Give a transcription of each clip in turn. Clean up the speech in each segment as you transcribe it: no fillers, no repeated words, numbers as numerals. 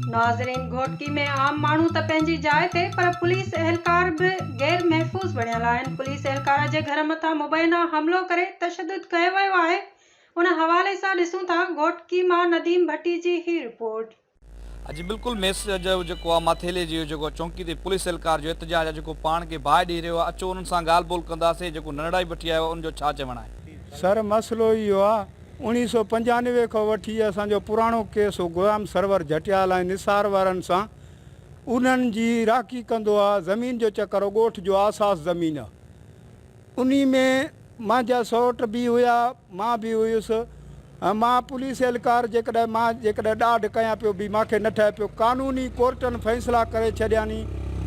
नाज़रीन, घोटकी में आम माण्हू त पंहिंजी जाइ ते, पर पुलिस एहलकार बि गैर महफ़ूज़ बणियल आहिनि। पुलिस एहलकार जे घर मथां मुबैना हमलो करे तशद्दुद कयो वियो आहे। उन हवाले सां ॾिसूं था घोटकी मां नदीम भट्टी जी ही रिपोर्ट। अॼु बिल्कुलु मेस जो जेको आहे माथेले जी जेको चौंकी ते पुलिस एहलकार जो एहतजाज आहे, जेको पाण खे बाहि ॾेई रहियो आहे। अचो उन्हनि सां ॻाल्हि ॿोल कंदासीं। जेको नंढड़ाई भट्टी आयो उनजो छा चवणु आहे? सर, मसइलो इहो आहे, 1995 खां वठी असांजो पुराणो केस हो गोदाम सरवर झटियाल ऐं निसार वारनि सां। उन्हनि जी राखी कंदो आहे। ज़मीन जो चकर हो, ॻोठ जो आसास ज़मीन आहे। उन में मुंहिंजा सौट बि हुया, मां बि हुयुसि। मां पुलिस एहलकार जेकॾहिं ॾाढ कयां पियो बि मूंखे न ठहे पियो। कानूनी कोर्टनि फ़ैसिला करे छॾिया नी,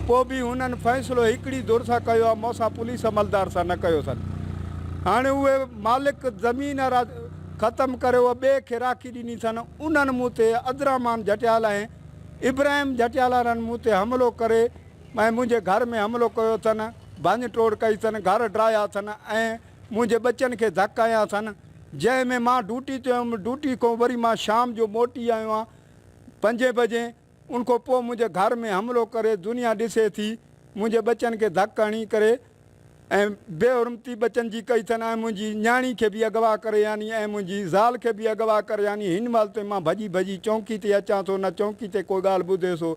पोइ बि हुननि फ़ैसिलो हिकिड़ी धुर सां कयो आहे, मूंसां पुलिस अमलदार सां न कयो अथनि। हाणे उहे मालिक ज़मीन ख़तमु करे उहा ॿिए खे राखी ॾिनी अथनि। उन्हनि मूं ते अब्दुर्रहमान झटियाल ऐं इब्राहिम झटियाल वारनि मूं ते हमिलो करे ऐं मुंहिंजे घर में हमिलो कयो अथनि, भञ टोड़ कई अथनि, घर ड्राया अथनि ऐं मुंहिंजे बचनि खे धक हयां अथनि। जंहिंमें मां ड्यूटी ते हुयुमि। ड्यूटी खां वरी मां शाम जो मोटी आयो आहियां 5 बजे। उनखां पोइ मुंहिंजे घर में हमिलो करे दुनिया ॾिसे थी, मुंहिंजे बचनि खे धक हणी करे ऐं बेहुरमती बचनि जी कई अथनि ऐं मुंहिंजी न्याणी खे बि अगवा करे आनी ऐं मुंहिंजी ज़ाल खे बि अगवा करे आनी। हिन महिल ते मां भॼी भॼी चौंकी ते अचां थो, न चौंकी ते कोई ॻाल्हि ॿुधे थो।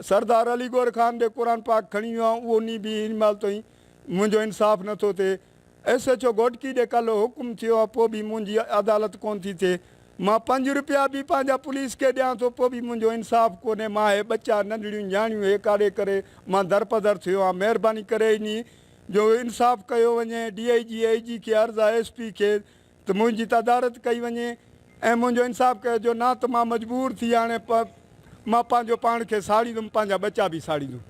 सरदार अली गौर ख़ान ॾे क़ुर पाक खणी वियो आहे, उहो नी बि हिन महिल ताईं मुंहिंजो इंसाफ़ु नथो थिए। SHO घोटकी ॾे कल्ह हुकुम थियो आहे, पोइ बि मुंहिंजी अदालत कोन थी थिए। मां 5 रुपया बि पंहिंजा पुलिस खे ॾियां थो, पोइ बि मुंहिंजो इंसाफ़ु कोन्हे। मां हे बच्चा नंढड़ियूं न्याणियूं हे काॾे करे मां दरपदर थियो आहे। महिरबानी करे इन जो इंसाफ़ु कयो वञे। DIG AG खे अर्ज़ु आहे, SP खे, त मुंहिंजी तदारत कई वञे ऐं मुंहिंजो इंसाफ़ु कयो जो न त मां मजबूर थी हाणे मां पंहिंजो पाण खे साड़ींदुमि, पंहिंजा बच्चा बि साड़ींदुमि।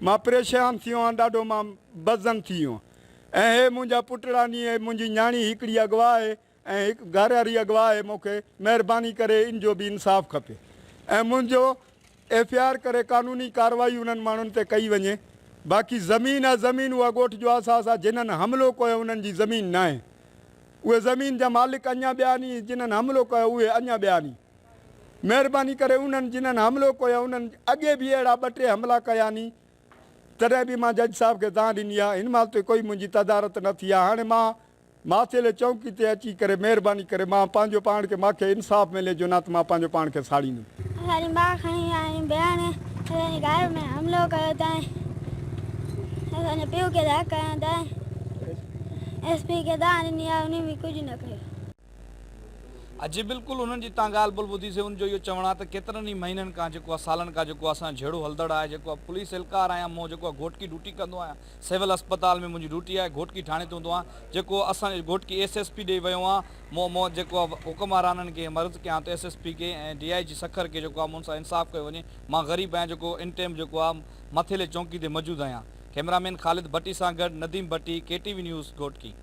मां परेशान थी वियो आहियां, ॾाढो मां बज़न थी वियो आहियां। ऐं हे मुंहिंजा पुटड़ानी ऐं मुंहिंजी न्याणी हिकिड़ी अगवा आहे ऐं हिकु घर वारी अगवा आहे। मूंखे महिरबानी करे इन जो बि इंसाफ़ु खपे ऐं मुंहिंजो FIR करे कानूनी कार्रवाई उन्हनि माण्हुनि ते कई वञे। बाक़ी ज़मीन आहे, ज़मीन उहा ॻोठ जो आसास आहे। जिन्हनि हमिलो कयो उन्हनि जी ज़मीन न आहे। उहे ज़मीन जा मालिक अञा ॿिया नी, जिन्हनि हमिलो कयो उहे अञा ॿिया नी। महिरबानी करे उन्हनि जिन्हनि हमिलो कयो उन्हनि अॻे बि अहिड़ा 2-3 हमला कया नी, तॾहिं बि मां जज साहिब खे दांह ॾिनी आहे। हिन महिल ते कोई मुंहिंजी तदारत न थी आहे। हाणे मां माथेले चौंकी ते अची करे महिरबानी करे मां पंहिंजो पाण खे मूंखे इंसाफ़ु मिले, जो न त मां पंहिंजो पाण खे साड़ींदुमि। असांजी माउ खणी आई भेण असांजे घर में हमिलो कयो अथई, असांजे पीउ खे धक हयां अथई। SP खे दांह ॾिनी आहे, उन बि कुझु न कयो। अॼु बिल्कुलु उन्हनि जी तव्हां ॻाल्हि ॿोल ॿुधीसीं। उनजो इहो चवणु आहे त केतिरनि ई महीननि खां जेको आहे, सालनि खां जेको असां जहिड़ो हलंदड़ आहे, जेको आहे पुलिस एहलकार आहियां। मूं जेको आहे घोटकी ड्यूटी कंदो आहियां, सिविल अस्पताल में मुंहिंजी ड्यूटी आहे। घोटकी थाणे ते हूंदो आहे। जेको असांजे घोटकी SSP ॾेई वियो आहे। मूं जेको आहे हुकुमराननि खे मर्ज़ कयां त SSP खे ऐं DIG सखर खे जेको आहे मूं सां इंसाफ़ु कयो वञे। मां ग़रीब आहियां, जेको इन टाइम जेको आहे मथेले चौंकी ते मौजूदु आहियां। कैमरामैन ख़ालिद भट्टी सां गॾु नदीम भट्टी, KTV न्यूज़ घोटकी।